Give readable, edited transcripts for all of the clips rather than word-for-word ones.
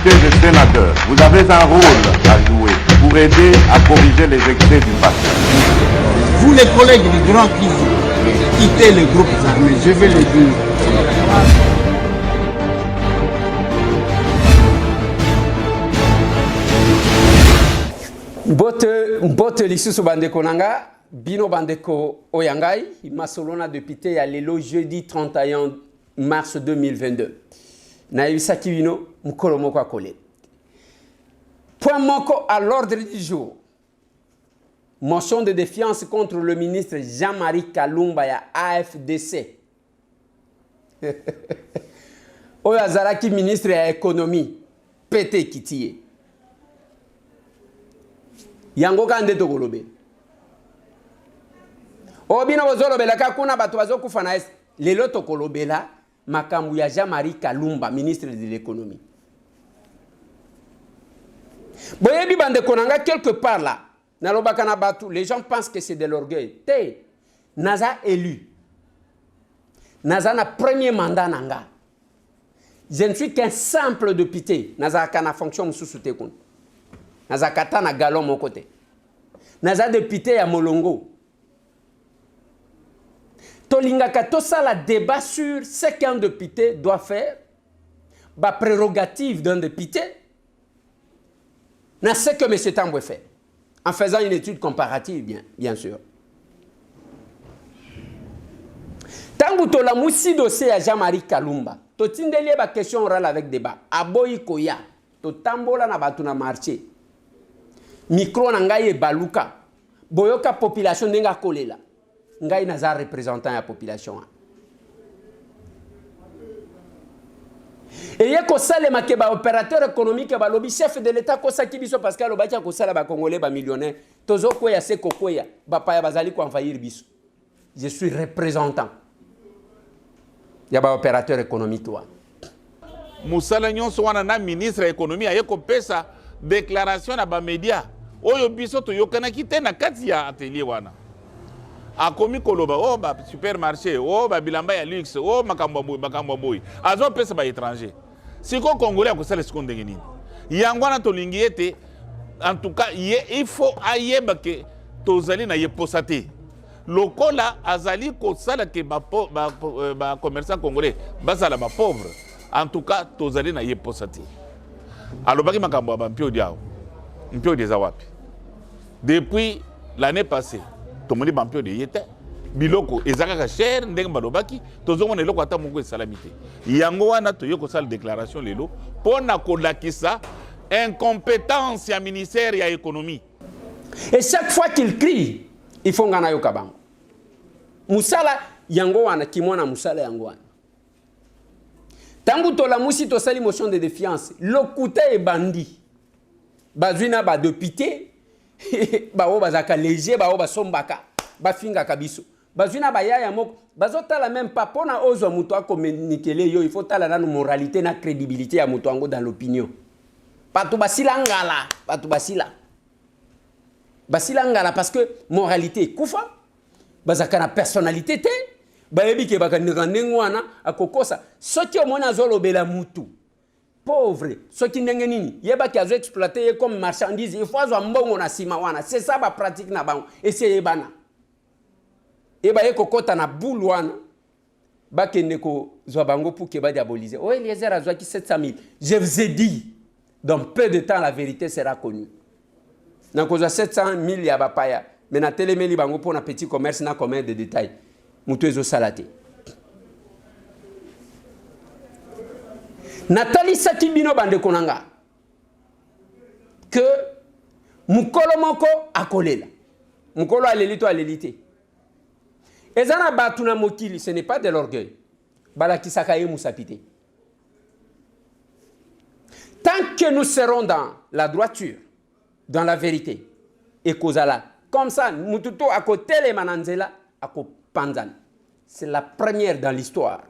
députés et sénateurs, vous avez un rôle à jouer pour aider à corriger les excès du passé. Vous les collègues du Grand Kivu, quittez les groupes armés, je vais le dire. Mbote lisusu bandeko nanga, bino bandeko oyangai, masolona député ya lelo jeudi 31 mars 2022. Na yisaki bino mukolo moko akole. Point moko à l'ordre du jour. Motion de défiance contre le ministre Jean-Marie Kalumba ya AFDC. Oyo azalaki ministre ya économie, pété kitiye. Yango kande tokolobe. Obino bozolobela kakuna bato bazokufa na est. Lelo tokolobela makambu ya Jean-Marie Kalumba, ministre de l'économie. Boyebi bande konanga quelque part là. Nalobaka na batu, les gens pensent que c'est de l'orgueil. Te, naza élu. Naza na premier mandat nanga. Je ne suis qu'un simple député. Naza kana fonction mususu te kun. Naza kata na galon mon côté. Naza député ya Molongo. Tolinga kato ça la débat sur ce qu'un député doit faire. Ba prérogative d'un député. Na ce que M. Tambwe fait. En faisant une étude comparative, bien sûr. Tangu to la moussi dossier à Jean-Marie Kalumba. To tindeli ba question orale avec débat. Aboyi koya. To tambola na batu na marché. Micro na ngai e baluka. Boyoka population nenga kolela. Ngai naza représentant ya population. Et il y a un opérateur économique, le chef de l'État, parce qu'il y a un Congolais millionnaire. Je suis représentant. Il y a un opérateur économique. Moussala Nyonso wana ministre de l'économie a pesa déclaration à ba média. Oyo biso to yokana kite na kati ya atelier wana. A komi koloba oh ba supermarché, oh ba bilamba ya luxe, oh makambo boy. Azo pesa ba étranger. Si ko Congolais ko sala seconde ngini. Yangwana to lingi ete en tout cas il faut ayeba ke tozali na yeposate. Lokola azali ko sala ke ba commerçant congolais basala ba pauvre. En tout cas tozali na yeposate. Alobaki makambo ba mpio diao. Mpio des awapi. Depuis l'année passée, tout le monde bampio de yete. Biloko ezaka cher ndenge balobaki tozomona eloko ata moko esalamité. Yango wana toyoko sala déclaration lelo pona kolakisa incompétence ya ministère ya économie. Et chaque fois qu'il crie, il faut ngana yo kabango. Musala yango wana kimona musala yango wana. Tangu to la musi to sali motion de défiance, lokuta e bandi. Bazwina ba député ba o bazaka léger ba o basombaka ba finga kabiso. Bazwina ba yaya moko bazotala même pas pona ozo muto a communiquer yo, il faut tala na moralité na crédibilité ya muto ango dans l'opinion. Patu basila ngala, patu basila. Basila ngala parce que moralité kufa bazaka na personnalité te. Bayebi ke baka ngwana akokosa soki omona zolobela mutu pauvre soki ndenge nini yeba ki azo exploiter comme marchandise il faut azwa mbongo na sima wana c'est ça ba pratique na bango essayer bana eba ye kokota na boule wana bakende ko zwa bango pour ke ba diaboliser oh Eliezer azwa ki 700 000 je vous ai dit dans peu de temps la vérité sera connue na ko 700 000 ya bapaya mais na telemeli bango pour na petit commerce na commerce de détail mutu ezo salate. Nathalie Sakibino bande konanga que mukolo moko akolela mukolo alelito alelite ezana batuna mokili ce n'est pas de l'orgueil balakisaka ye musapite tant que nous serons dans la droiture dans la vérité et kozala comme ça mututo akotele mananzela akopanzana c'est la première dans l'histoire.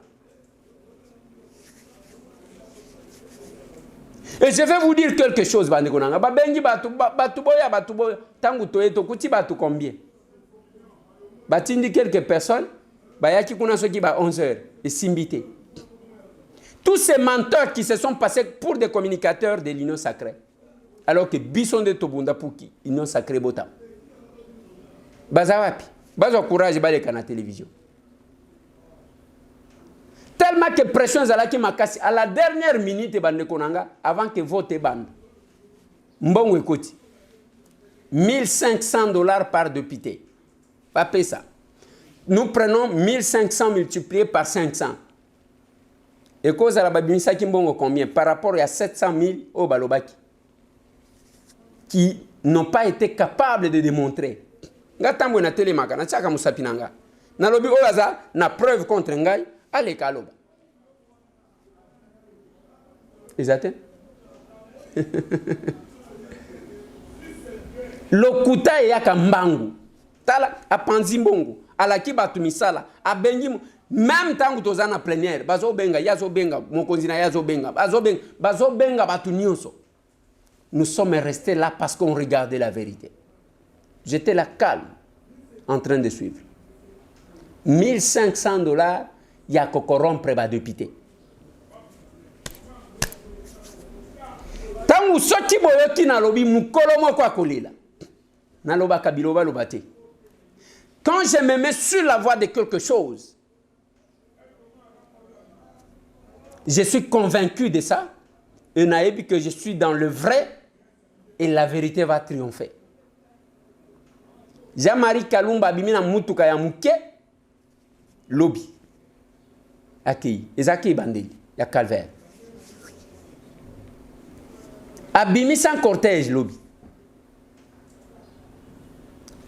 Et je vais vous dire quelque chose, Bandekonanga. Babengi batuboya, tangu toeto kuti batu combien? Batindi quelques personnes, bayaki kuna soki ba 11h et simbité. Tous ces menteurs qui se sont passés pour des communicateurs de l'Union sacrée. Alors que Bisson de Tobunda pour qui Union sacrée Botam. Bazawapi. Bazo courage baleka na télévision. Tellement que pression zalaki makasi à la dernière minute bande konanga avant que vote bande. Mbongo ekoti. $1,500 par député. Pas payer ça. Nous prenons 1500 multiplié par 500. Et cause à la babimisa kimbongo combien par rapport à 700 000 au balobaki qui n'ont pas été capables de démontrer. Ngatambo na telemaka na chaka musapinanga. Na lobi oyaza na preuve contre ngai ale kaloba. Exactement. Lokuta ya kambangu. Tala apanzi mbongo. Alaki batu misala. Abengi même tangu tozana plénière. Bazo benga yazo benga mokonzi na yazo benga. Bazo benga batu nyonso. Nous sommes restés là parce qu'on regardait la vérité. J'étais là calme, en train de suivre. $1,500, il y a qu'à corrompre les députés. Tant que ce qui boyoki na lobi mukolo moko akolela. Na loba kabiloba lobate. Quand je me mets sur la voie de quelque chose, je suis convaincu de ça. Et naïbi que je suis dans le vrai et la vérité va triompher. Jean-Marie Kalumba bimina mutuka ya muke lobby. Aki, ezaki bandeli ya calvaire. Abimi sans cortège lobby.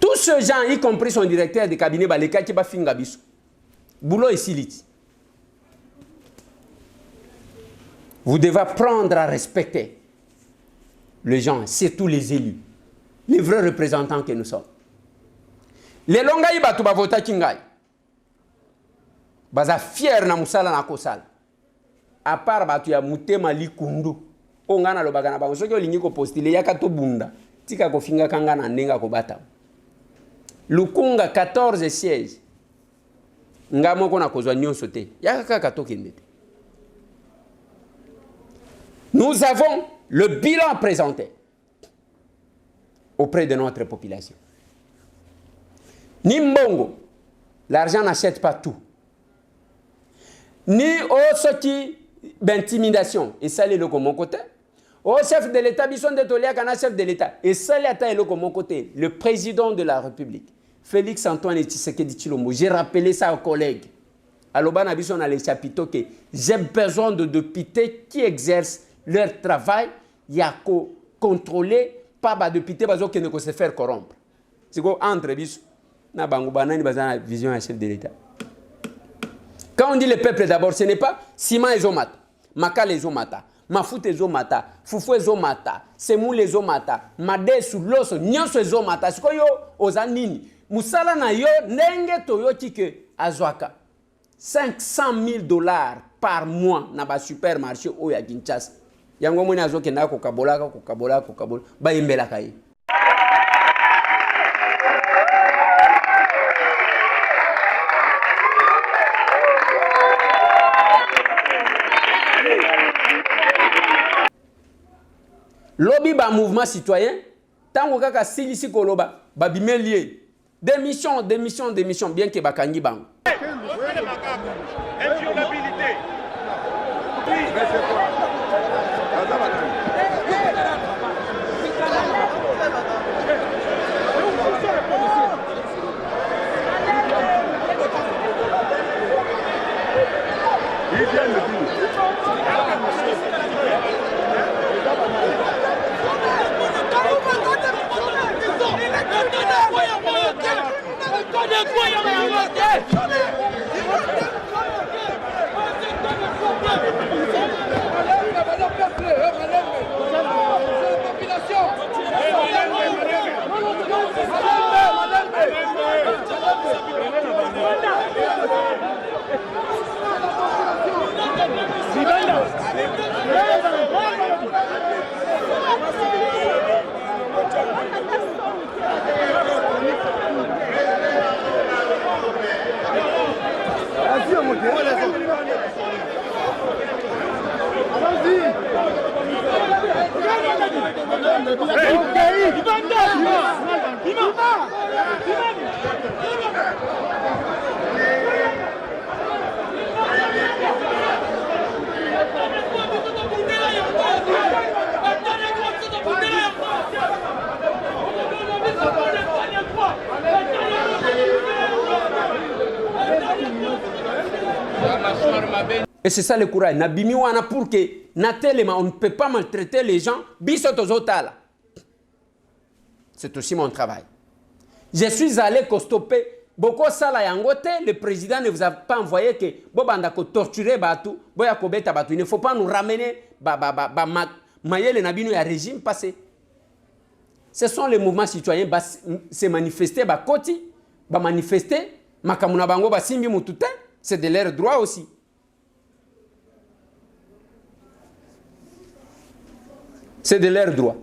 Tous ces gens, y compris son directeur de cabinet, baleka ki ba finga biso. Boulot et siliti. Vous devez apprendre à respecter les gens, surtout les élus, les vrais représentants que nous sommes. Les longaï batu ba vota kingai. Baza fier na musala na kosala. À part batu ya mutema likundu. Ongana lo bagana ba soki olingi ko postile yaka to bunda. Tika ko finga kanga na ndenga ko bata. Lukunga 14 sièges. Ngamo ko na kozwa nyonso te. Yaka kaka to kende. Nous avons le bilan à présenter auprès de notre population. Ni mbongo, l'argent n'achète pas tout. Ni au qui d'intimidation, et ça, c'est le mon côté. Au chef de l'État, bison de Tolia, kana chef de l'État, et ça, c'est le mon côté. Le président de la République, Félix Antoine Tshisekedi Tshilombo, j'ai rappelé ça aux collègues. À l'Obana bison a les chapiteaux que j'ai besoin de députés qui exercent leur travail, il y a qu'à contrôler, pas de députés qui ne se faire corrompre. C'est quoi entre bis na bangubana ni bazana vision à chef de l'État. Quand on dit le peuple d'abord, ce n'est pas Sima et Zomata, Maka les Zomata, Mafout et Zomata, Foufou et Zomata, Semou les Zomata, Made sous l'os, Nyonso et Zomata, ce que yo ozanini, Moussala na yo nenge toyo tike azwaka. $500,000 par mois na ba supermarché o ya Kinshasa. Yango mwana azoke na kokabola ba yembela kai. Lobby ba mouvement citoyen tango kaka silisi koloba ba bimelie démission bien que bakangi bango. Inviolabilité. Et c'est ça le courage. Nabimi wana pour que natelema on ne peut pas maltraiter les gens. Bisotozotala. C'est aussi mon travail. Je suis allé stopper. Boko sala yangote, le président ne vous a pas envoyé que bobanda ko torturer batu, boya ko beta batu. Il ne faut pas nous ramener mayele nabino ya régime passé. Ce sont les mouvements citoyens se manifester ba koti, ba manifester, makamuna bango ba simbi mutute, c'est de leur droit aussi. C'est de leur droit.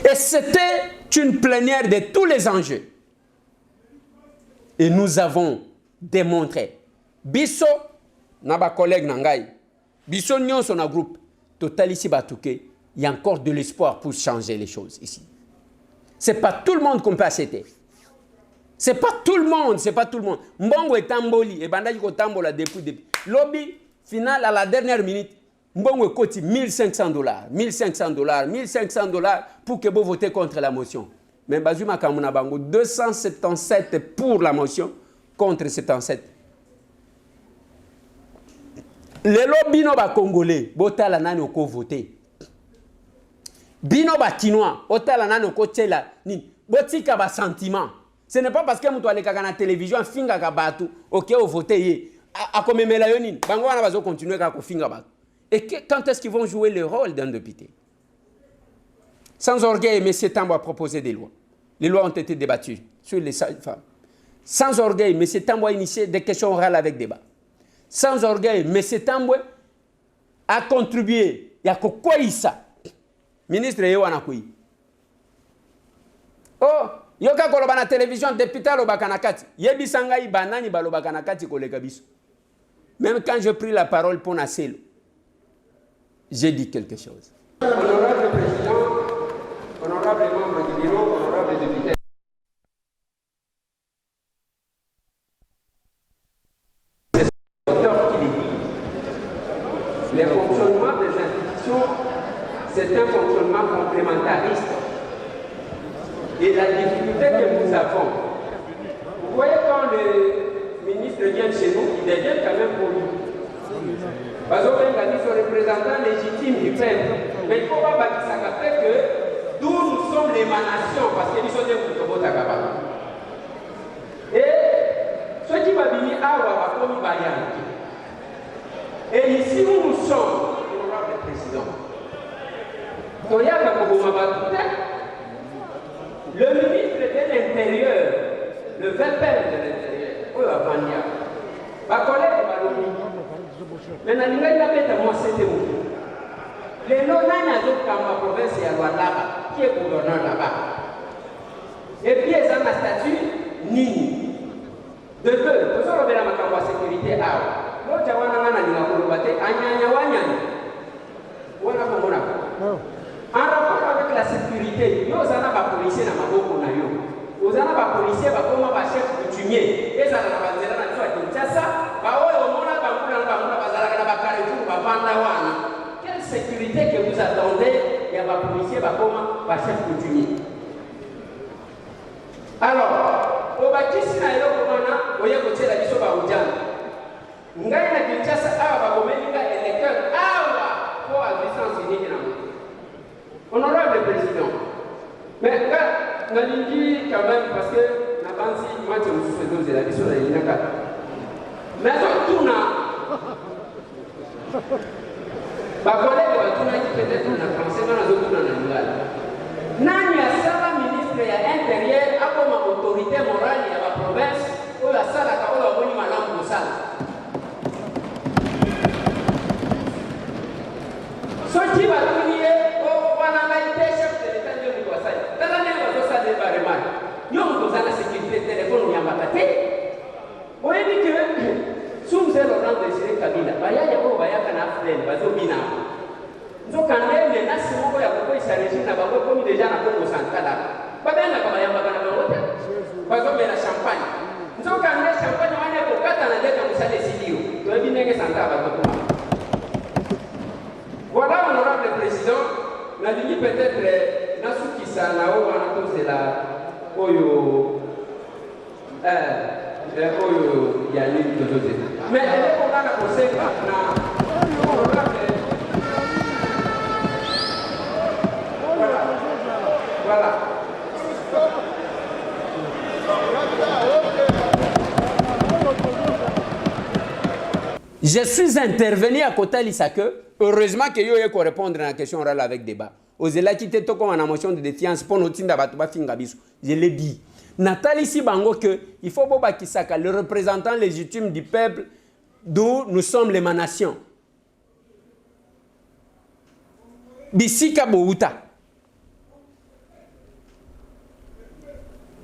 Et c'était une plénière de tous les enjeux. Et nous avons démontré. Bisso, naba collègue Nangai, Bisso Nyon son groupe, total ici batouké, il y a encore de l'espoir pour changer les choses ici. Ce n'est pas tout le monde qu'on peut acheter. Ce n'est pas tout le monde, c'est pas tout le monde. Mbongo est tamboli, et bandagi ko tambola depuis. Lobby, final à la dernière minute, Mbongo coûte $1,500, $1,500 pour que vous votez contre la motion. Mais Bazuma Kamuna Bango, 277 pour la motion, contre 77. Les bino ba congolais, botala nani oko voter. Bino ba kinois, otala nani oko tela ni, botika ba sentiment. Ce n'est pas parce que mutu aleka na télévision finga ka batu, OK au voter yé. A komemela yo nini, bango wana bazo continuer ka ko finga batu. Et quand est-ce qu'ils vont jouer le rôle d'un député? Sans orgueil, M. Tambo a proposé des lois. Les lois ont été débattues sur les femmes. Sans orgueil, M. Tambo a initié des questions orales avec débat. Sans orgueil, M. Tambo a contribué. Il y a quoi ça? Ministre Yowana Koui. Oh, yoka koloba na télévision, député lobaka na kati. Yebi sangai banani balobaka na kati koleka biso. Même quand je pris la parole pour Nasselo, j'ai dit quelque chose. Honorable Président, honorable membre du bureau, honorable député. C'est l'auteur qui le dit. Le fonctionnement des institutions, c'est un fonctionnement complémentariste. Et la difficulté que nous avons, vous voyez quand le ministre vient chez nous, il devient quand même poli. Parce que son représentant légitime du peuple. Mais il ne faut pas bâtir ça que d'où nous sommes l'émanation, parce que nous sommes des Moutobotagaba. Et ce qui va venir à Wabakomi Bayan. Et ici où nous sommes, honorable président, le ministre de l'Intérieur, le VPN de l'Intérieur, ma collègue Balomi, mais il y a les noms dans la province de Lualaba, qui est gouverneur là-bas. Et puis, ils ont la statue Nini. De deux, vous avez la sécurité à l'autre, on a en rapport avec la sécurité, nous avons des policiers dans ma boue. Nous avons des policiers qui sont chef coutumier. Et ça, quelle sécurité que vous attendez? Il y a des policiers qui sont chef coutumier. Alors, au bâtisse, il y a des gens qui sont il y a des électeurs pour la puissance unique. Honorable Président, mais quand on dit quand même, parce que la banque, moi je me suis fait doser la mission de l'INACA. Mais tout n'a. Ma collègue va tout qui peut-être dans français, mais dans tout n'a. Nani a ça, ministre et intérieur, a comme autorité morale et à la province, où la salle a quand on a madame Moussal. Ce qui va tenir. Nous avons la sécurité téléphone, nous avons la Vous voyez que si vous êtes au rang de Kabila, il y a des gens qui ont na Congo Central babenga kama yamba kana bangote bazomela champagne nzoka nde champagne wana kokata na leta musale silio toyebi ndenge santa batokuma. Voilà, honorable président, la ligne peut-être nasukisa na o wana tozela oyo oyo ya nini tozozela mais eleko kaka kosenga na honorable. Voilà. Je suis intervenu à côté Lissake. Heureusement que yo eko répondre à la question orale avec débat. Ozela kite to comme en motion de défiance pour nous tinda batu ba finga biso. Je l'ai dit. Nathalie Sibango que il faut boba Kisaka, le représentant légitime du peuple d'où nous sommes l'émanation. Bisika Bouta.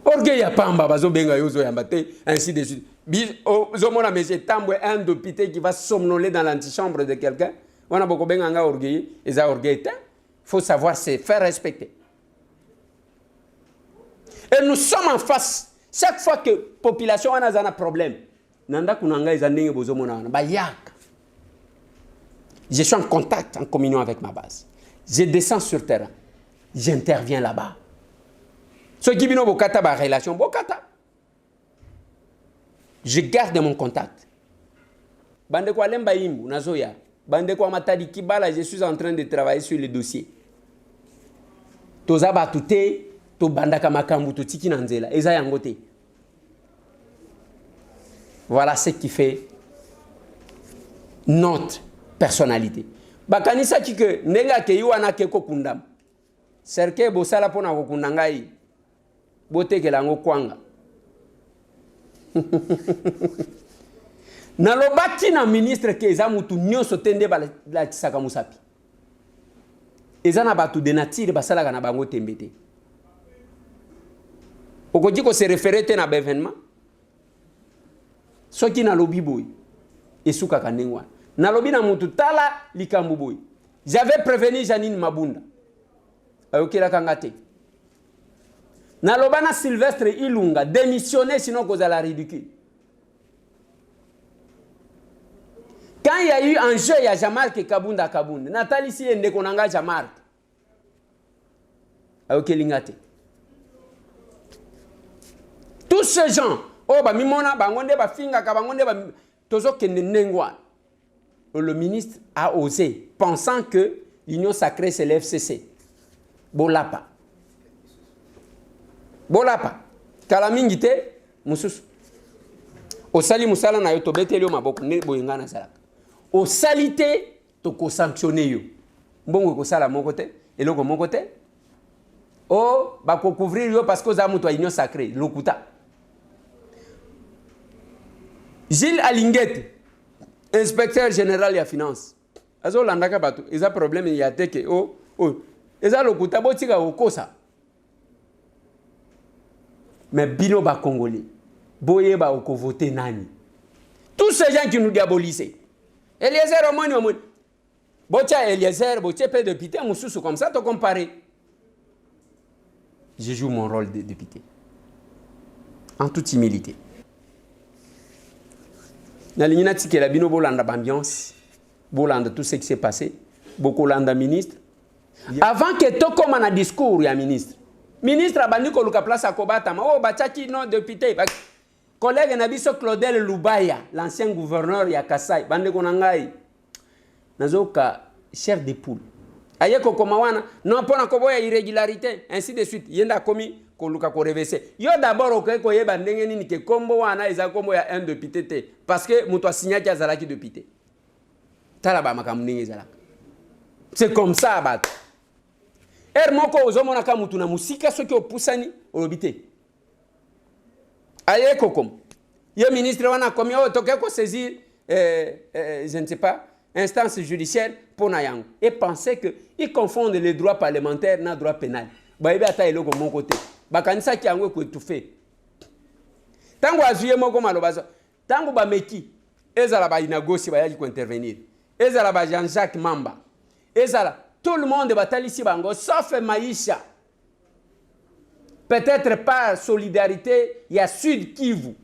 Orgueil ya pamba bazo benga yozo yambate ainsi de suite. Zomona monsieur Tambwe un député qui va somnoler dans l'antichambre de quelqu'un. On a beaucoup benga nga orgueil et ça orgueil. Faut savoir se faire respecter. Et nous sommes en face. Chaque fois que la population a un problème, je suis en contact, en communion avec ma base. Je descends sur terrain. J'interviens là-bas. Ceux qui viennent au Bokata, relation Bokata. Je garde mon contact. Bande kwa lemba imbu, nazoya. Bande kwa matadi kibala, je suis en train de travailler sur le dossier. Toza batute. Voilà ce qui fait notre personnalité. Bakanisa que nenga ke yuana ke kokundam. Serke bosala pona kokundangai. Bote ke lango kwanga. Na lobaki na ministre ke eza mutu nyonso tende la tisaka musapi. Eza na batu de nature basala kana bango tembete. Okoki ko se référer na événement. Soki na lobi boy. Esuka kanengwa. Na lobi na mutu tala likambu boy. J'avais prévenu Janine Mabunda. Ayokela kangate. Na lobana Sylvestre Ilunga démissionner sinon cause à la ridicule. Quand il y a eu un jeu, il y a Jamarque Kabunda Kabunda. Nathalie si ende konanga Jamarque. Ayokelingate. Tous ces gens, le ministre a osé, pensant que l'union sacrée c'est l'FCC. Bolapa. Bolapa. Kalamingite, Moussous. Au sali Moussala na yotobete lio maboko ne boyenga na salaka. Au salité, toko sanctionner yo. Mbongo ko sala mon côté, et loko mon côté. Oh, ba ko couvrir yo parce que za muto union sacrée, lokuta. Gilles Alingete, inspecteur général de la finance. Azo landaka batu, ils ont problème il y a teke ils ont lokuta botika okosa. Mais bino ba congolais, boye ba oko voter nani. Tous ces gens qui nous diabolisent. Eliezer Omoni Omoni. Botia Eliezer, botia peu de député mususu comme ça te comparer. Je joue mon rôle de député. En toute humilité. Nalinati que la bino bolanda ambiance, bolanda tout ce qui s'est passé, beaucoup landa ministre. Avant que to comme un discours ya ministre. Ministre abandi ko luka place à Kobata, ma bachaki non député. Collègue nabiso Claudel Lubaya, l'ancien gouverneur ya Kasai, bande konangai. Nazoka chair de poule. Ayeko komawana, non pona koboya irrégularité, ainsi de suite. Yenda komi koluka ko reverser. Yo d'abord ok ko yeba ndenge nini ke kombo wana eza kombo ya un député te parce que muto asignaki azalaki député. Tala ba makamningi zalaka. C'est comme ça bat. Moko ozomona ka mutu na musika soki opusani olobité. Ayeko kom. Ye ministre wana komi o toke ko saisir je ne sais pas instance judiciaire pour Nayang et penser que ils confondent les droits parlementaires na droit pénal. Ba ibe ata eloko mon côté. Bakanisa ki yango ko étouffé. Tango azuye moko malobaza. Tango ba meki ezala ba inagosi ba yali ko intervenir. Ezala ba Jean-Jacques Mamba. Ezala tout le monde batali si bango sauf Maïcha. peut-être par solidarité, il y a Sud Kivu.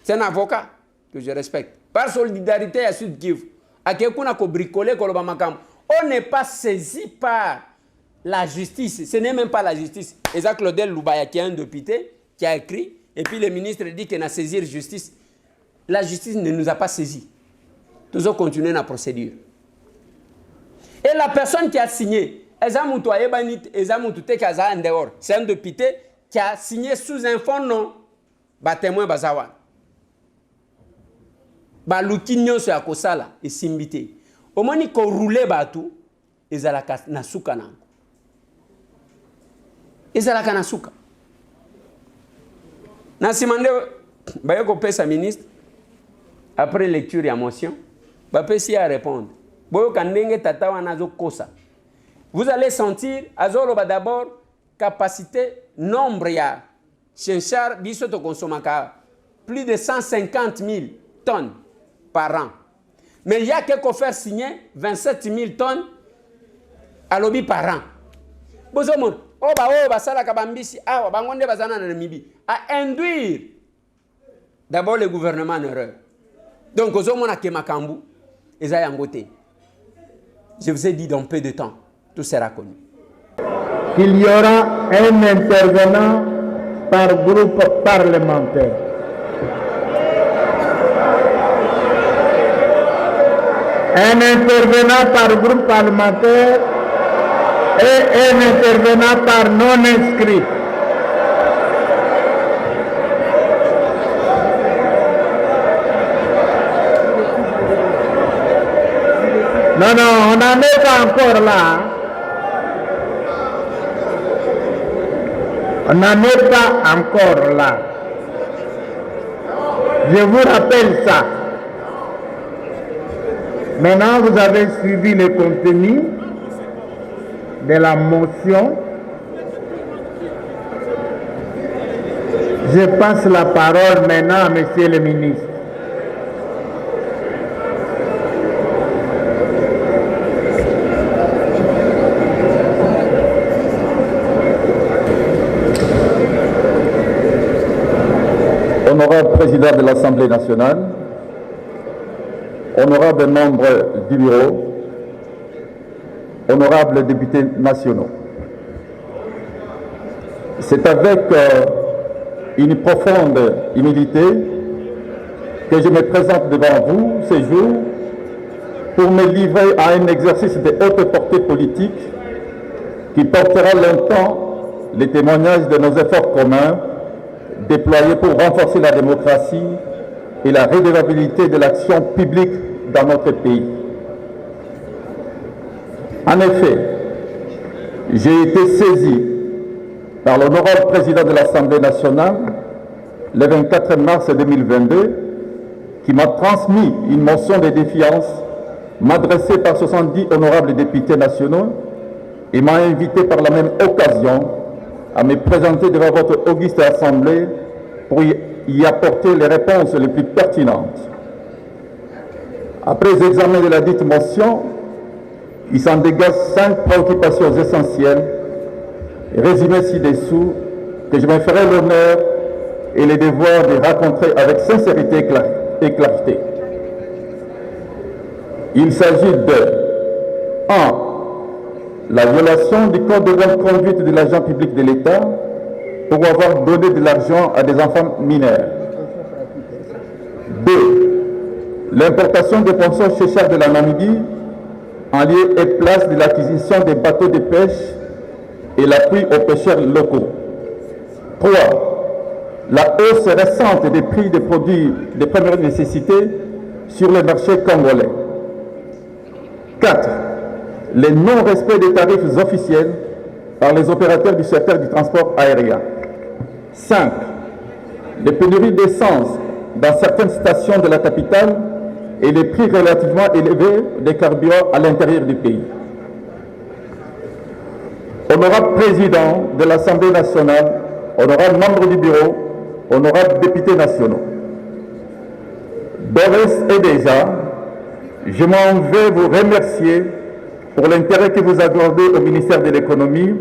C'est un avocat que je respecte. Par solidarité, il y a Sud Kivu. On n'est pas saisi par la justice. Ce n'est même pas la justice. Et ça, Claudel Loubaya, qui est un député, qui a écrit, et puis le ministre dit qu'il a saisi la justice. La justice ne nous a pas saisis. Nous allons continuer la procédure. Et la personne qui a signé, c'est un député qui a signé sous un fond non. Témoin Bazawan. Lukinyo se akosala et simbité. Au moment où roule batou, ezalaka nasuka nango. Ezalaka nasuka. Nasimande bayoko pesa ministre après lecture et motion, ba pesi à répondre. Boyo kandenge tata wanazo kosa. Vous allez sentir azoloba d'abord capacité nombre ya chenchar biso to consomaka plus de 150 000 tonnes par an. Mais il y a quelqu'un faire signer 27 000 tonnes à lobby par an. Bozomon, basala kabambisi, bangonde bazana na Namibie, à induire d'abord le gouvernement en erreur. Donc, Bozomon a Kemakambu, et ça yangote. Je vous ai dit dans peu de temps, tout sera connu. Qu'il y aura un intervenant par groupe parlementaire. Un intervenant par groupe parlementaire et un intervenant par non inscrit. Non, on n'en est pas encore là. On n'en est pas encore là. Je vous rappelle ça. Maintenant, vous avez suivi le contenu de la motion. Je passe la parole maintenant à Monsieur le ministre. Honorable Président de l'Assemblée nationale, honorables membres du bureau, honorables députés nationaux, c'est avec une profonde humilité que je me présente devant vous ce jour pour me livrer à un exercice de haute portée politique qui portera longtemps les témoignages de nos efforts communs déployés pour renforcer la démocratie et la redevabilité de l'action publique dans notre pays. En effet, j'ai été saisi par l'honorable président de l'Assemblée nationale le 24 mars 2022 qui m'a transmis une motion de défiance m'adressée par 70 honorables députés nationaux et m'a invité par la même occasion à me présenter devant votre auguste assemblée pour y apporter les réponses les plus pertinentes. Après l'examen de la dite motion, il s'en dégage 5 préoccupations essentielles, résumées ci-dessous, que je me ferai l'honneur et le devoir de raconter avec sincérité et clarté. Il s'agit de 1. La violation du code de bonne conduite de l'agent public de l'État pour avoir donné de l'argent à des enfants mineurs. 2. L'importation des poissons sécheurs de la Namibie en lieu et place de l'acquisition des bateaux de pêche et l'appui aux pêcheurs locaux. 3. La hausse récente des prix des produits de première nécessité sur le marché congolais. 4. Le non-respect des tarifs officiels par les opérateurs du secteur du transport aérien. 5. Les pénuries d'essence dans certaines stations de la capitale et les prix relativement élevés des carburants à l'intérieur du pays. Honorable Président de l'Assemblée nationale, honorable membre du bureau, honorables députés nationaux, d'ores et déjà, je m'en vais vous remercier pour l'intérêt que vous accordez au ministère de l'économie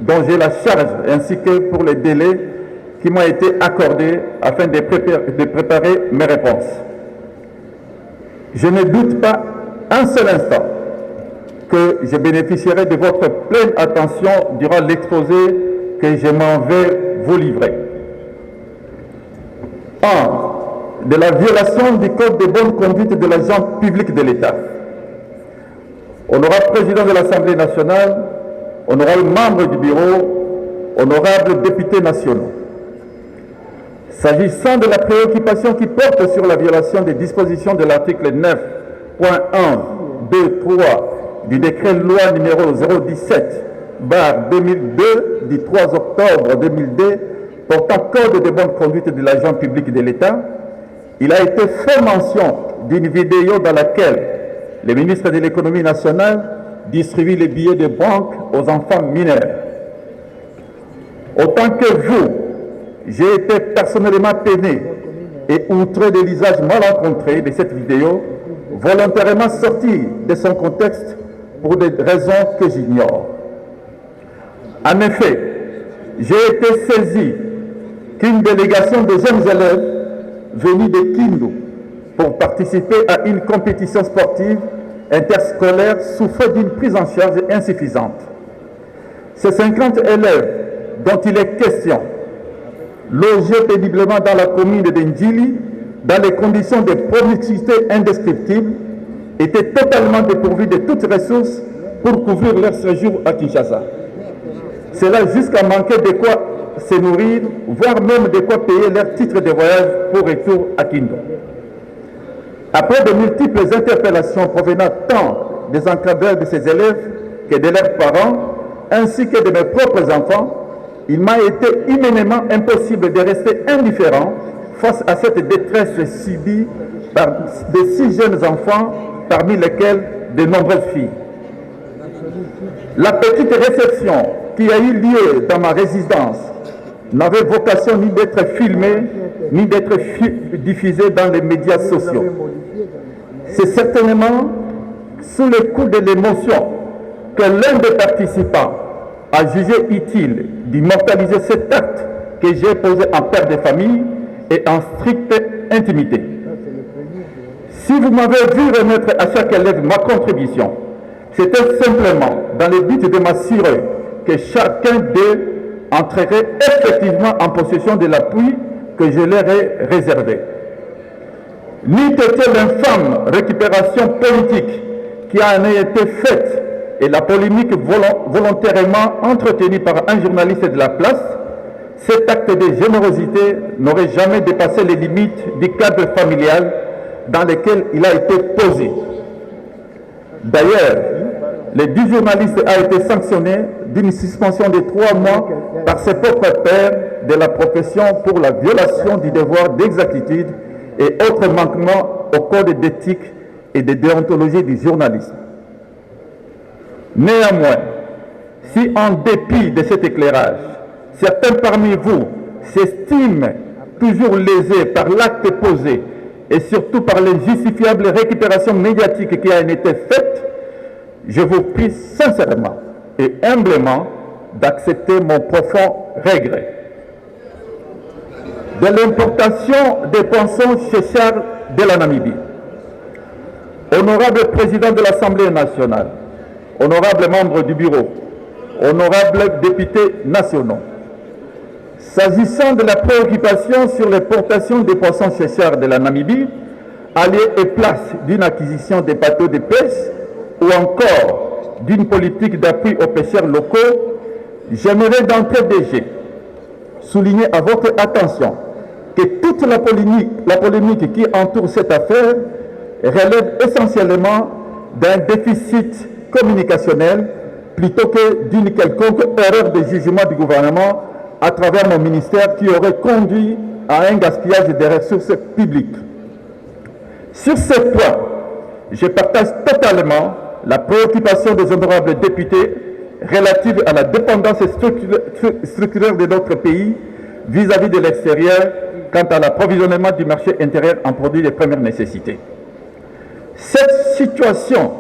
dont j'ai la charge, ainsi que pour les délais qui m'ont été accordés afin de préparer mes réponses. Je ne doute pas un seul instant que je bénéficierai de votre pleine attention durant l'exposé que je m'en vais vous livrer. 1. De la violation du Code de bonne conduite de l'agent public de l'État. Honorable Président de l'Assemblée nationale, honorables membres du bureau, honorables députés nationaux. S'agissant de la préoccupation qui porte sur la violation des dispositions de l'article 9.1, 2, 3 du décret loi numéro 017/2002 du 3 octobre 2002 portant Code de bonne conduite de l'agent public de l'État, il a été fait mention d'une vidéo dans laquelle le ministre de l'Économie nationale distribue les billets de banque aux enfants mineurs. Autant que vous, j'ai été personnellement peiné et outré de l'usage malencontreux de cette vidéo, volontairement sortie de son contexte pour des raisons que j'ignore. En effet, j'ai été saisi qu'une délégation de jeunes élèves venus de Kindu pour participer à une compétition sportive interscolaire souffrait d'une prise en charge insuffisante. Ces 50 élèves dont il est question, logés péniblement dans la commune de Ndjili, dans les conditions de promiscuité indescriptibles, étaient totalement dépourvus de toutes ressources pour couvrir leur séjour à Kinshasa. Cela jusqu'à manquer de quoi se nourrir, voire même de quoi payer leur titre de voyage pour retour à Kindu. Après de multiples interpellations provenant tant des encadreurs de ces élèves que de leurs parents, ainsi que de mes propres enfants, il m'a été immédiatement impossible de rester indifférent face à cette détresse subie par de 6 jeunes enfants, parmi lesquels de nombreuses filles. La petite réception qui a eu lieu dans ma résidence n'avait vocation ni d'être filmée, ni d'être diffusée dans les médias sociaux. C'est certainement sous le coup de l'émotion que l'un des participants a jugé utile d'immortaliser cet acte que j'ai posé en père de famille et en stricte intimité. Si vous m'avez vu remettre à chaque élève ma contribution, c'était simplement dans le but de m'assurer que chacun d'eux entrerait effectivement en possession de l'appui que je leur ai réservé. N'eût été l'infâme récupération politique qui en a été faite et la polémique volontairement entretenue par un journaliste de la place, cet acte de générosité n'aurait jamais dépassé les limites du cadre familial dans lequel il a été posé. D'ailleurs, le dit journaliste a été sanctionné d'une suspension de 3 mois par ses propres pairs de la profession pour la violation du devoir d'exactitude et autres manquements au code d'éthique et de déontologie du journalisme. Néanmoins, si en dépit de cet éclairage, certains parmi vous s'estiment toujours lésés par l'acte posé et surtout par l'injustifiable récupération médiatique qui a été faite, je vous prie sincèrement et humblement d'accepter mon profond regret. De l'importation des poissons chez Charles de la Namibie. Honorable Président de l'Assemblée nationale, honorables membres du bureau, honorables députés nationaux, s'agissant de la préoccupation sur l'exportation des poissons sécheurs de la Namibie, à lieu et place d'une acquisition des bateaux de pêche ou encore d'une politique d'appui aux pêcheurs locaux, j'aimerais d'entrée de jeu souligner à votre attention que toute la polémique qui entoure cette affaire relève essentiellement d'un déficit communicationnel plutôt que d'une quelconque erreur de jugement du gouvernement à travers mon ministère qui aurait conduit à un gaspillage des ressources publiques. Sur ce point, je partage totalement la préoccupation des honorables députés relative à la dépendance structurelle de notre pays vis-à-vis de l'extérieur quant à l'approvisionnement du marché intérieur en produits de première nécessité. Cette situation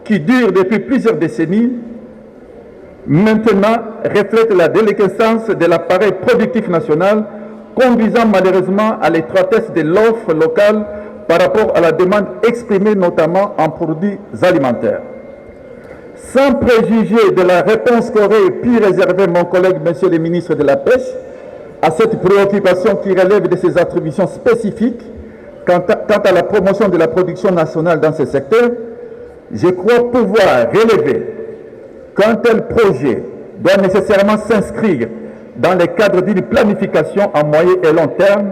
qui dure depuis plusieurs décennies maintenant reflète la déliquescence de l'appareil productif national, conduisant malheureusement à l'étroitesse de l'offre locale par rapport à la demande exprimée notamment en produits alimentaires. Sans préjuger de la réponse qu'aurait pu réserver mon collègue, monsieur le ministre de la Pêche, à cette préoccupation qui relève de ses attributions spécifiques quant à la promotion de la production nationale dans ce secteur, je crois pouvoir relever qu'un tel projet doit nécessairement s'inscrire dans le cadre d'une planification à moyen et long terme,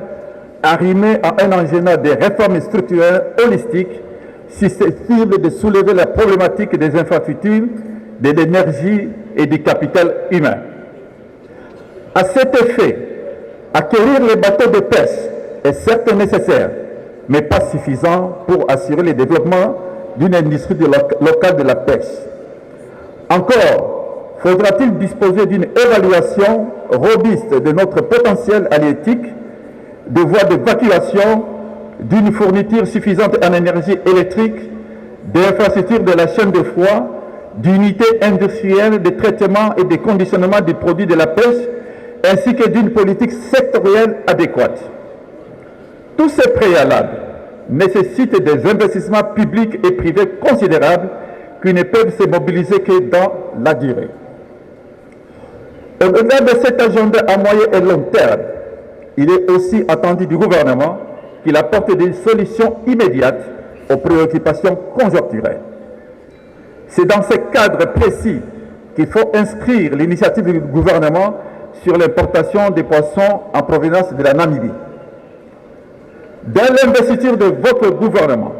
arrimée à un agenda de réformes structurelles holistiques susceptibles de soulever la problématique des infrastructures, de l'énergie et du capital humain. À cet effet, acquérir les bateaux de pêche est certes nécessaire, mais pas suffisant pour assurer le développement d'une industrie locale de la pêche. Encore, faudra-t-il disposer d'une évaluation robuste de notre potentiel halieutique, de voies d'évacuation, d'une fourniture suffisante en énergie électrique, d'infrastructures de la chaîne de froid, d'unités industrielles de traitement et de conditionnement des produits de la pêche, ainsi que d'une politique sectorielle adéquate. Tous ces préalables nécessitent des investissements publics et privés considérables qui ne peuvent se mobiliser que dans la durée. Au-delà de cet agenda à moyen et long terme, il est aussi attendu du gouvernement qu'il apporte des solutions immédiates aux préoccupations conjoncturelles. C'est dans ce cadre précis qu'il faut inscrire l'initiative du gouvernement sur l'importation des poissons en provenance de la Namibie. Dans l'investiture de votre gouvernement,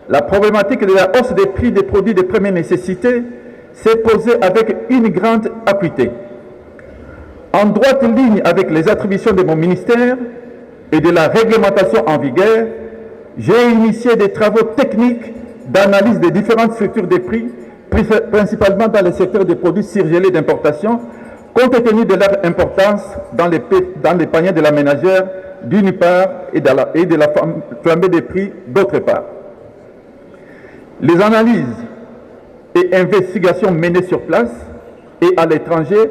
la problématique de la hausse des prix des produits de première nécessité s'est posée avec une grande acuité. En droite ligne avec les attributions de mon ministère et de la réglementation en vigueur, j'ai initié des travaux techniques d'analyse des différentes structures des prix, principalement dans le secteur des produits surgelés d'importation, compte tenu de leur importance dans les paniers de la ménagère, d'une part, et de la flambée des prix, d'autre part. Les analyses et investigations menées sur place et à l'étranger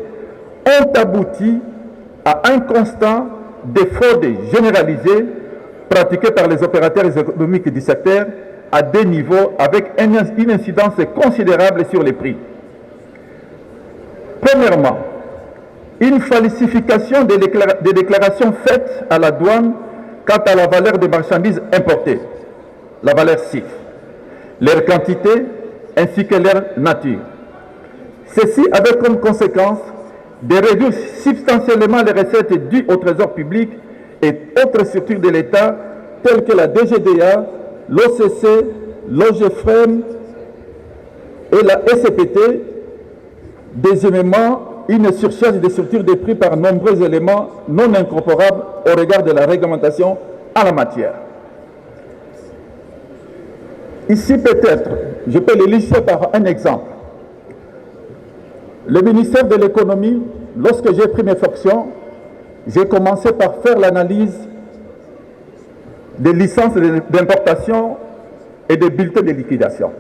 ont abouti à un constat de fraude généralisée pratiquée par les opérateurs économiques du secteur à deux niveaux avec une incidence considérable sur les prix. Premièrement, une falsification des déclarations faites à la douane quant à la valeur des marchandises importées, la valeur CIF, leur quantité ainsi que leur nature. Ceci avait comme conséquence de réduire substantiellement les recettes dues au trésor public et autres structures de l'État telles que la DGDA, l'OCC, l'OGFREM et la SCPT. Deuxièmement, une surcharge des structures des prix par nombreux éléments non incorporables au regard de la réglementation en la matière. Ici peut-être, je peux l'illustrer par un exemple. Le ministère de l'économie, lorsque j'ai pris mes fonctions, j'ai commencé par faire l'analyse des licences d'importation et des bulletins de liquidation.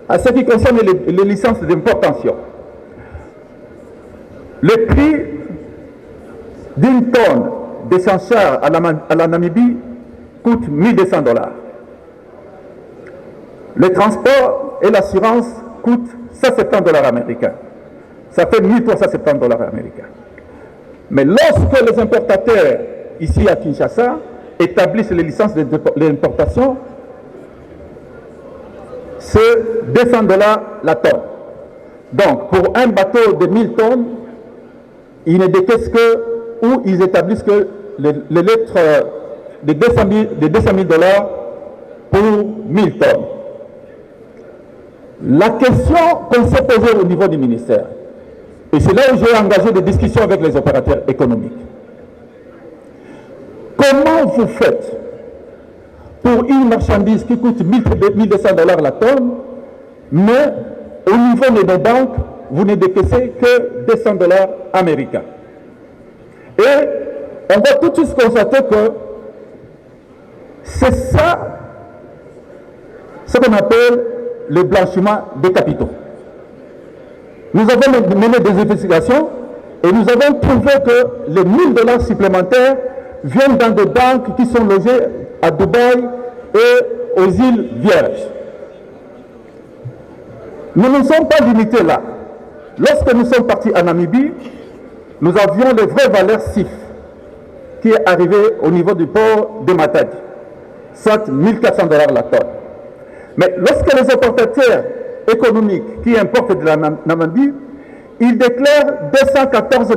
À ce qui concerne les licences d'importation, le prix d'une tonne de chanchard à la Namibie coûte 1 200 $. Le transport et l'assurance coûtent 170 $ américains. Ça fait 1 370 $ américains. Mais lorsque les importateurs, ici à Kinshasa, établissent les licences d'importation, c'est 200 $ la tonne. Donc, pour un bateau de 1000 tonnes, ils ne décaissent que, ou ils établissent que les lettres de 200 000 $ pour 1000 tonnes. La question qu'on s'est posée au niveau du ministère, et c'est là où j'ai engagé des discussions avec les opérateurs économiques. Comment vous faites pour une marchandise qui coûte 1 200 $ la tonne, mais au niveau de nos banques, vous ne décaissez que 200 $ américains? Et on va tout de suite constater que c'est ça ce qu'on appelle le blanchiment des capitaux. Nous avons mené des investigations et nous avons trouvé que les 1000 $ supplémentaires viennent dans des banques qui sont logées à Dubaï et aux îles Vierges. Nous ne sommes pas limités là. Lorsque nous sommes partis en Namibie, nous avions les vraies valeurs CIF qui est arrivé au niveau du port de Matadi, soit 1400 $ la tonne. Mais lorsque les importateurs économiques qui importent de la Namibie, ils déclarent 214 $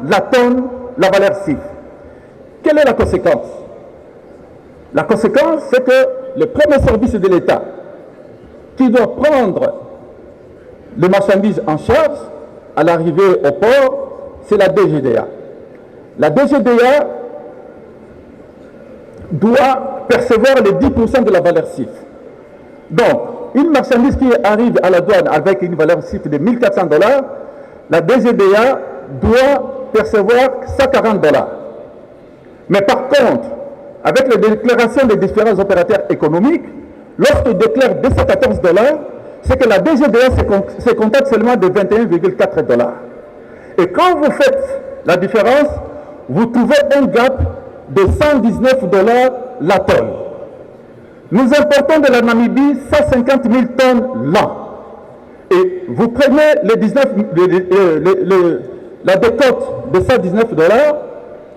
la tonne, la valeur CIF. Quelle est la conséquence? La conséquence, c'est que le premier service de l'État qui doit prendre les marchandises en charge à l'arrivée au port, c'est la DGDA. La DGDA doit percevoir les 10% de la valeur CIF. Donc, une marchandise qui arrive à la douane avec une valeur CIF de 1400 $, la DGDA doit percevoir 140 $. Mais par contre, avec les déclarations des différents opérateurs économiques, lorsqu'ils déclarent 214 $, c'est que la DGDA se contente seulement de 21,4 $. Et quand vous faites la différence, vous trouvez un gap de 119 $ la tonne. Nous importons de la Namibie 150 000 tonnes l'an. Et vous prenez la décote de 119 $,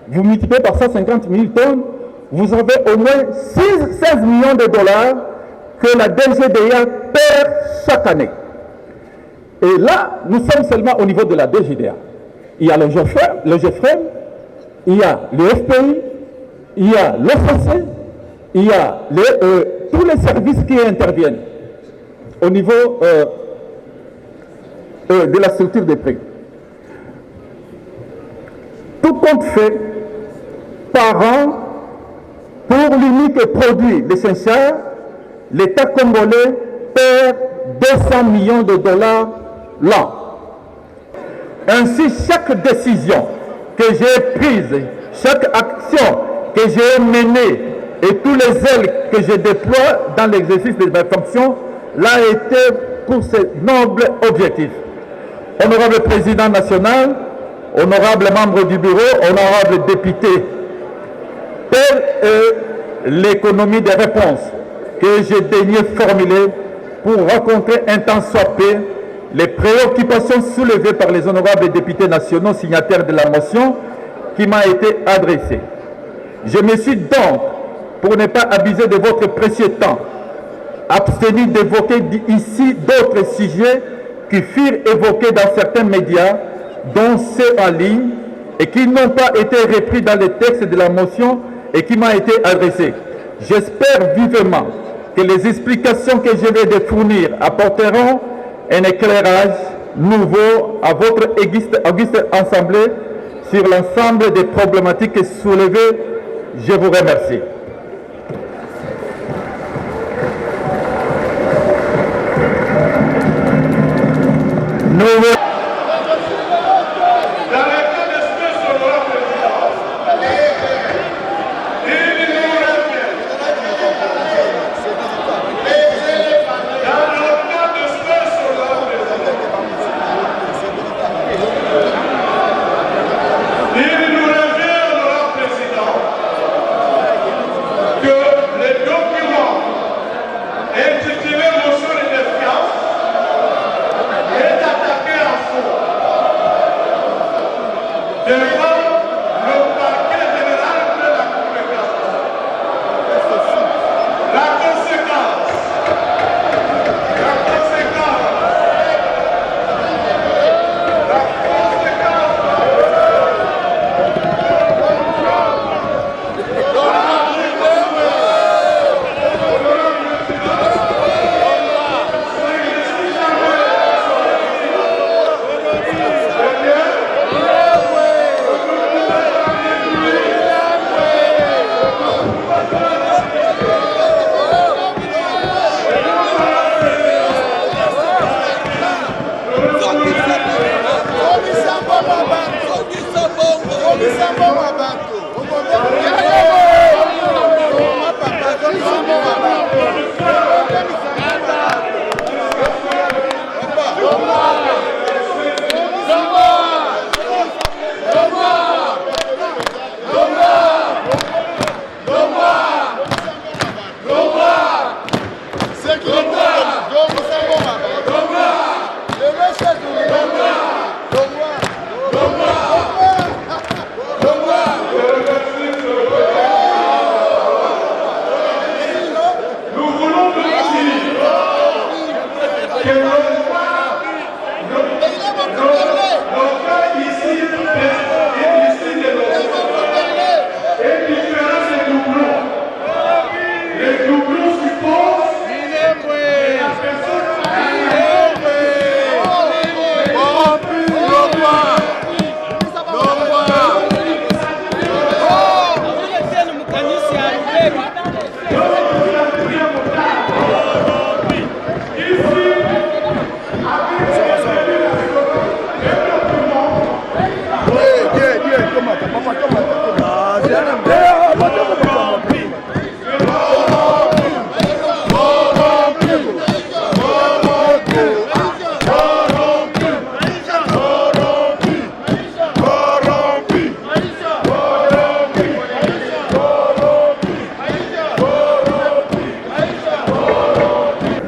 vous multipliez par 150 000 tonnes, vous avez au moins 16 millions de $ que la DGDA perd chaque année. Et là, nous sommes seulement au niveau de la DGDA. Il y a le GFREM, il y a le FPI, il y a l'OFC, il y a tous les services qui interviennent au niveau de la structure des prix. Tout compte fait, par an, pour l'unique produit essentiel, l'État congolais perd 200 millions de $ l'an. Ainsi, chaque décision que j'ai prise, chaque action que j'ai menée et tous les ailes que je déploie dans l'exercice de ma fonction, l'a été pour ce noble objectif. Honorable Président national, honorable membre du bureau, honorable député, telle est l'économie des réponses que j'ai daigné formuler pour rencontrer un temps soit peu les préoccupations soulevées par les honorables députés nationaux signataires de la motion qui m'a été adressée. Je me suis donc, pour ne pas abuser de votre précieux temps, abstenu d'évoquer ici d'autres sujets qui furent évoqués dans certains médias, dont ceux en ligne, et qui n'ont pas été repris dans le texte de la motion et qui m'a été adressé. J'espère vivement que les explications que je vais de fournir apporteront un éclairage nouveau à votre auguste assemblée sur l'ensemble des problématiques soulevées. Je vous remercie.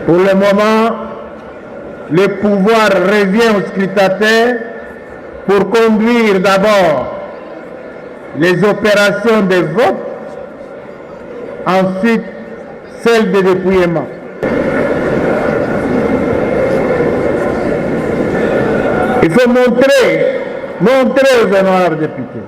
Pour le moment, le pouvoir revient aux scrutateurs pour conduire d'abord les opérations de vote, ensuite celles de dépouillement. Il faut montrer aux honorables députés.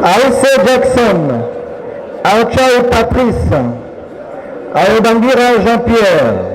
Aoussé Jackson, Aouchao Patrice, Aoudangira Jean-Pierre.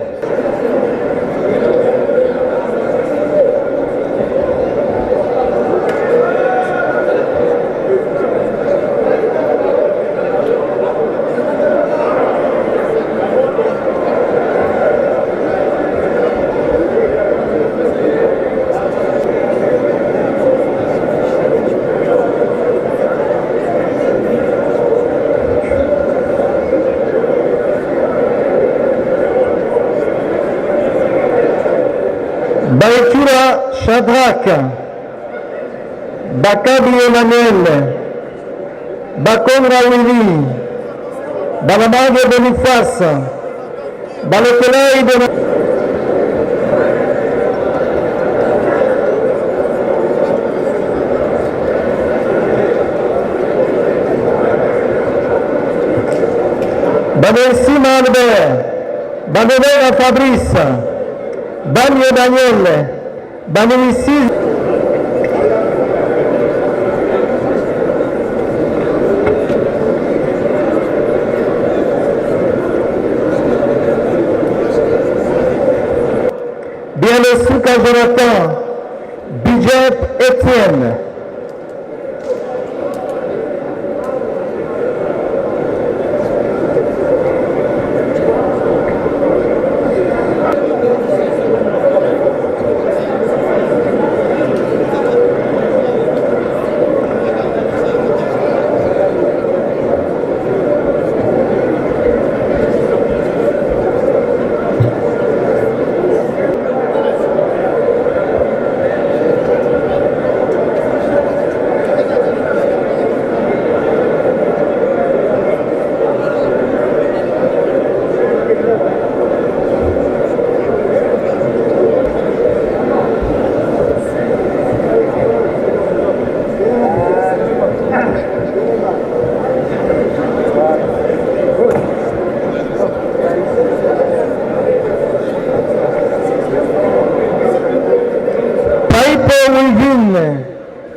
Baïtura Shadrach, Bakabi Emmanuel, Bakonra Willy, Balamage Boniface, Balotelai de Banessima Albert, Banevera Fabrice, Bagno Daniel, Banissi, Bialesouka Jonathan, Bidjet Etienne.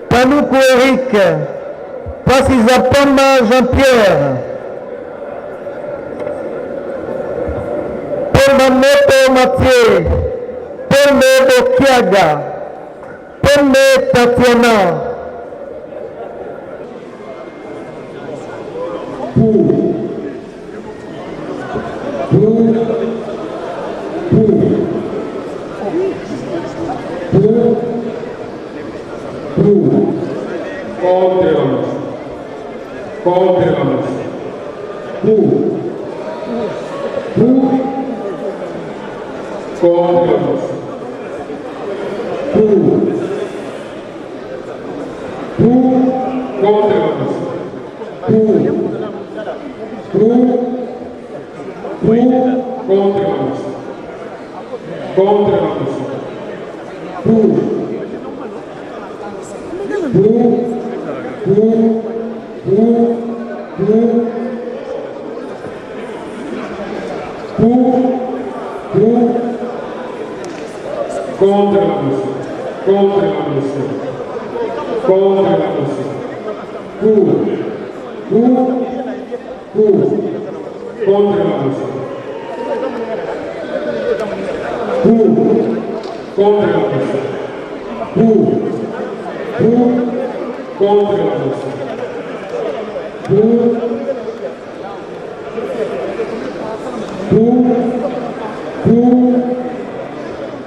Panoukou Eric, Passizapamba Jean-Pierre, Paul Mamoto Mathieu, Paul Bokiaga, Paul Tatiana.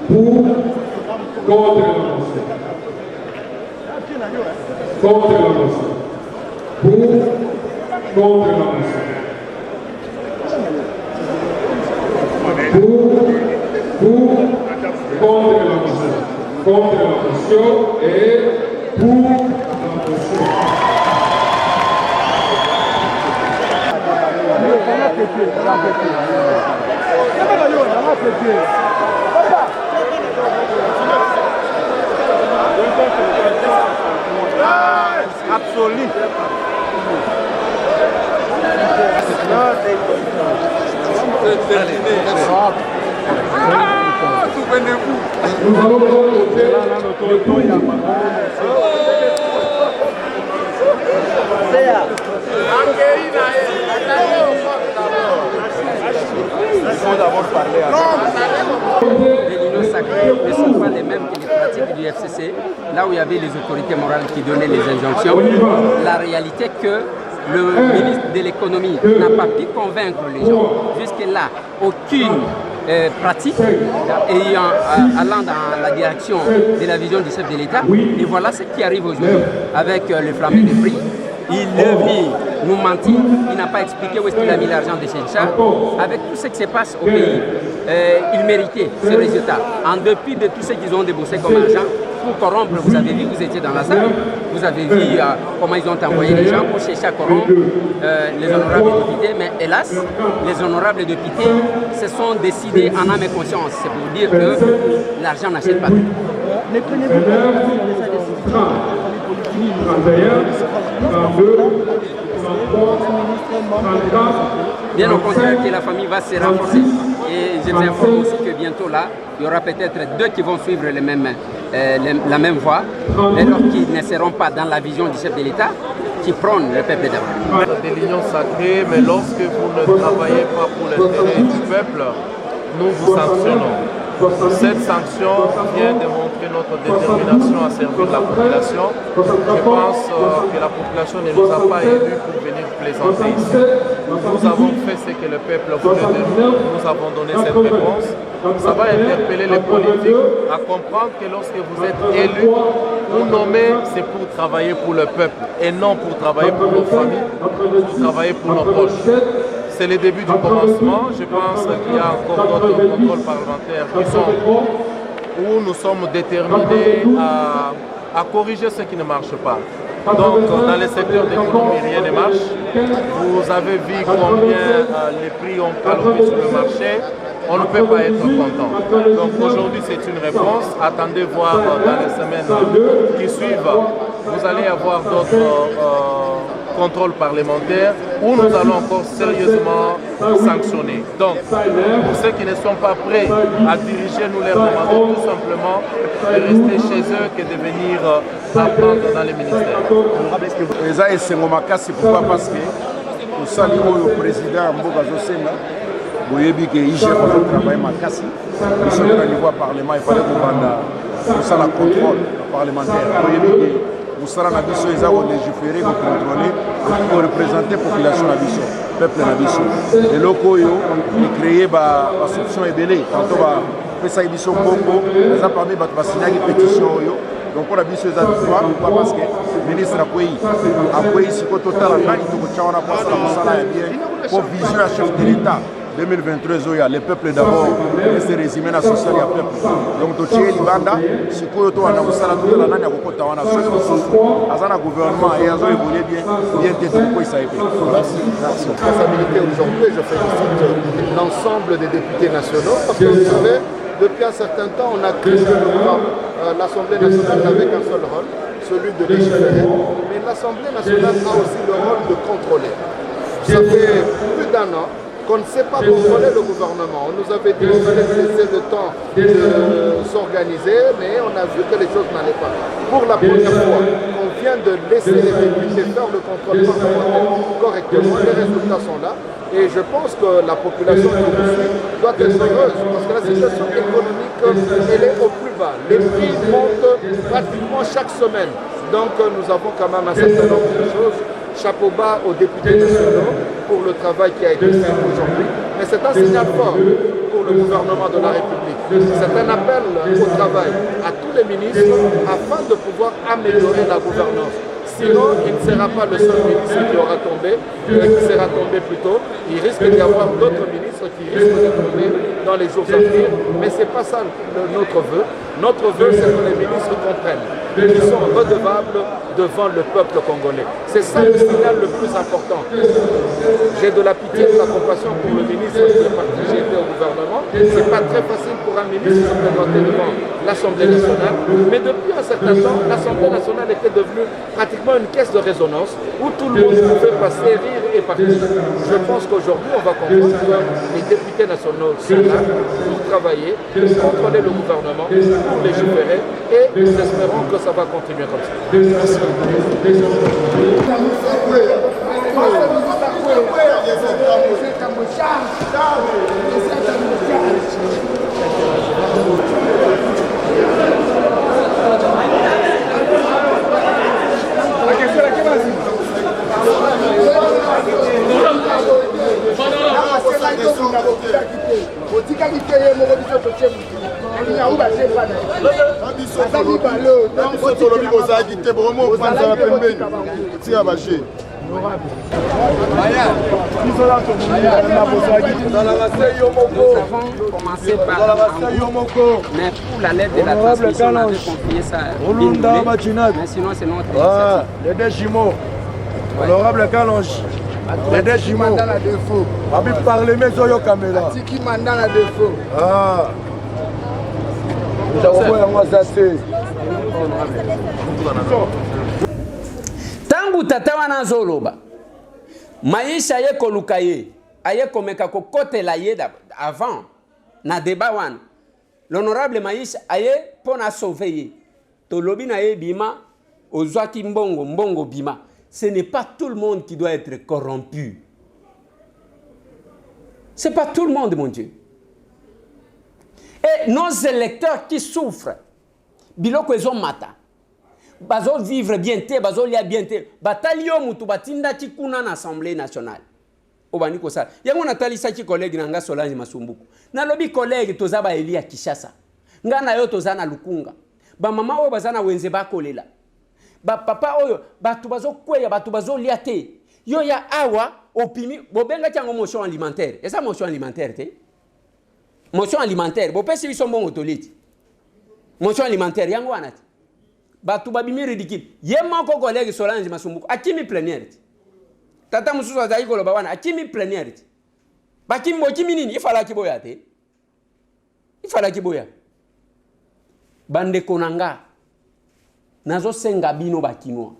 Pour Contre la motion. Contre la motion. Pour, contre la motion. Pour, contre la motion. Contre la motion et pour la motion. Absolu. Nous allons voter le Les unions sacrées ne sont pas les mêmes que les pratiques du FCC, là où il y avait les autorités morales qui donnaient les injonctions. La réalité est que le ministre de l'économie n'a pas pu convaincre les gens. Jusque-là, aucune pratique allant dans la direction de la vision du chef de l'État. Et voilà ce qui arrive aujourd'hui avec le flambé des prix. Il est venu nous mentir, il n'a pas expliqué où est-ce qu'il a mis l'argent de Chencha. Avec tout ce qui se passe au pays, il méritait ce résultat. En dépit de tout ce qu'ils ont déboursé comme argent, pour corrompre, vous avez vu, vous étiez dans la salle, vous avez vu comment ils ont envoyé les gens pour chercher à corrompre les honorables députés. Mais hélas, les honorables députés se sont décidés en âme et conscience. C'est pour dire que l'argent n'achète pas tout. Mais prenez-vous de sa décision? 31, 32, 33, 34. Bien au contraire, que la famille va se renforcer. Et je vous informe aussi que bientôt là, il y aura peut-être deux qui vont suivre la même voie, alors qu'ils ne seront pas dans la vision du chef de l'État, qui prône le peuple d'abord. Des lignes sacrées, mais lorsque vous ne travaillez pas pour l'intérêt du peuple, nous vous sanctionnons. Cette sanction vient démontrer notre détermination à servir la population. Je pense que la population ne nous a pas élus pour venir plaisanter ici. Nous avons fait ce que le peuple voulait de nous. Nous avons donné cette réponse. Ça va interpeller les politiques à comprendre que lorsque vous êtes élus ou nommés, c'est pour travailler pour le peuple et non pour travailler pour nos familles, pour travailler pour nos proches. C'est le début du commencement. Je pense qu'il y a encore d'autres contrôles parlementaires qui sont en cours, où nous sommes déterminés à corriger ce qui ne marche pas. Donc, dans les secteurs d'économie, rien ne marche. Vous avez vu combien les prix ont galopé sur le marché. On ne peut pas être content. Donc, aujourd'hui, c'est une réponse. Attendez voir dans les semaines qui suivent. Vous allez avoir d'autres contrôles parlementaires où nous allons encore sérieusement sanctionner. Donc, pour ceux qui ne sont pas prêts à diriger, nous les demandons tout simplement de rester chez eux que de venir apprendre dans les ministères. Pourquoi? Parce que au salut au président Mboka Zosenga, vous voyez que IGF a travaillé makasi, nous sommes au niveau du Parlement, il fallait que ça la contrôle parlementaire. Vous voyez que Moussara Nabiso, ils ont légiféré pour contrôler, pour représenter la population Nabiso, le peuple Nabiso. Les locaux ont créé une solution ébélée. Quand on fait ça, ils sont Congo, ils ont permis de signer une pétition. Donc on a vu ces droits, pourquoi? Parce que le ministre a payé ce que total a gagné, donc on a passé la Moussara bien pour vision à chef de l'État. 2023, le peuple d'abord, c'est résumé à la société du peuple. Donc, tu es Libanda, si tu es en Oussala, tu es en Nana, tu es en Oussala, gouvernement et ils ont évolué bien tête pourquoi ça a été. Merci. Responsabilité aujourd'hui, je félicite l'ensemble des députés nationaux parce que vous savez, depuis un certain temps, on a créé l'Assemblée nationale avec un seul rôle, celui de légiférer. Mais l'Assemblée nationale a aussi le rôle de contrôler. Ça fait plus d'un an qu'on ne sait pas contrôler le gouvernement. On nous avait dit qu'il fallait laisser le temps de s'organiser, mais on a vu que les choses n'allaient pas. Pour la première fois, on vient de laisser les députés faire le contrôle parlementaire correctement. Les résultats sont là. Et je pense que la population doit être heureuse parce que la situation économique, elle est au plus bas. Les prix montent pratiquement chaque semaine. Donc nous avons quand même un certain nombre de choses. Chapeau bas aux députés nationaux pour le travail qui a été fait aujourd'hui. Mais c'est un signal fort pour le gouvernement de la République. C'est un appel au travail à tous les ministres afin de pouvoir améliorer la gouvernance. Sinon, il ne sera pas le seul ministre qui aura tombé, qui sera tombé plus tôt. Il risque d'y avoir d'autres ministres qui risquent de tomber dans les jours à venir. Mais ce n'est pas ça notre vœu. Notre vœu, c'est que les ministres comprennent qu'ils sont redevables devant le peuple congolais. C'est ça le signal le plus important. J'ai de la pitié, de la compassion pour le ministre qui est partagé au gouvernement. Ce n'est pas très facile pour un ministre de se présenter devant l'Assemblée nationale. Mais depuis un certain temps, l'Assemblée nationale était devenue pratiquement une caisse de résonance où tout le monde pouvait passer, rire et partir. Je pense qu'aujourd'hui, on va comprendre que les députés nationaux sont là pour travailler, pour contrôler le gouvernement, pour légiférer et nous espérons que ça va continuer comme ça. Merci. Mais pour la lettre de la transmission, on avait confié ça. Mais sinon, c'est notre initiative. Les deux jumeaux. Honorable Kalonji. Les deux jumeaux. Abi parlement zoyo caméra. Tiki mandat la défaut. Ah. Nous avons un moisissé. Tangu tata wana zoloba. Maisha ye koluka ye. Aye komeka kokotela ye avant na débat wana. L'honorable Maïs aye pona sauver ye. Tolobi na ye bima ozwaki mbongo bima. Ce n'est pas tout le monde qui doit être corrompu. Ce n'est pas tout le monde, mon Dieu. Et nos électeurs qui souffrent, biloko ezo mata, bazo vivre bien te, bazo lia bien te, batalio mutu batinda tikuna na Assemblée nationale. Obani ko sala. Yango natalisa ki collègue nanga Solange Masumbuku. Na lobi collègue toza ba Elia Kishasa. Nga na yo toza na Lukunga. Ba mama o bazana wenze ba kolela. Ba papa oyo batu bazo kweya batu bazo lia te. Yo ya awa opimi bobenga tiango motion alimentaire. Esa motion alimentaire te. Motion alimentaire. Bo pesi biso mbongo toliti. Motion alimentaire yango anati. Batu babimi ridicule. Ye moko collègue Solange Masumbuku akimi plénière. Tata mususu azali koloba wana akimi plénière. Bakimi bokimi nini ifala kiboya te. Ifala kiboya. Bande konanga. Nazo senga bino bakinoa.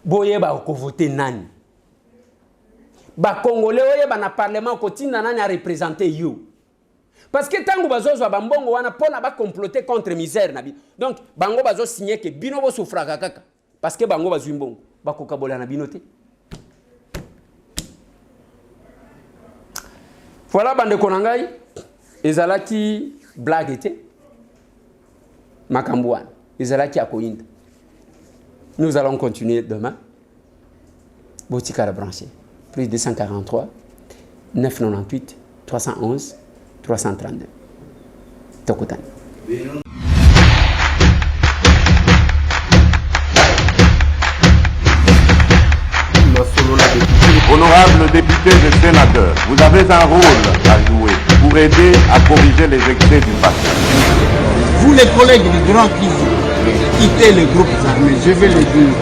Boye ba okovote nani. Ba Congolais oye ba na parlement kotinda nani a représenter you. Parce que tango bazozo ba mbongo wana pona ba comploter contre misère na bi. Donc bango bazo signer que bino bo souffraka kaka parce que bango bazwi mbongo ba kokabola na bino te. Voilà bande konangai ezalaki blague était Makambouane ezalaki akoinda. Nous allons continuer demain. Botika la branché. Plus 243 998 311 332. Tokutani. Honorables députés et sénateurs, vous avez un rôle à jouer pour aider à corriger les excès du passé. Vous les collègues du grand qui quittez les groupes armés, je vais le dire.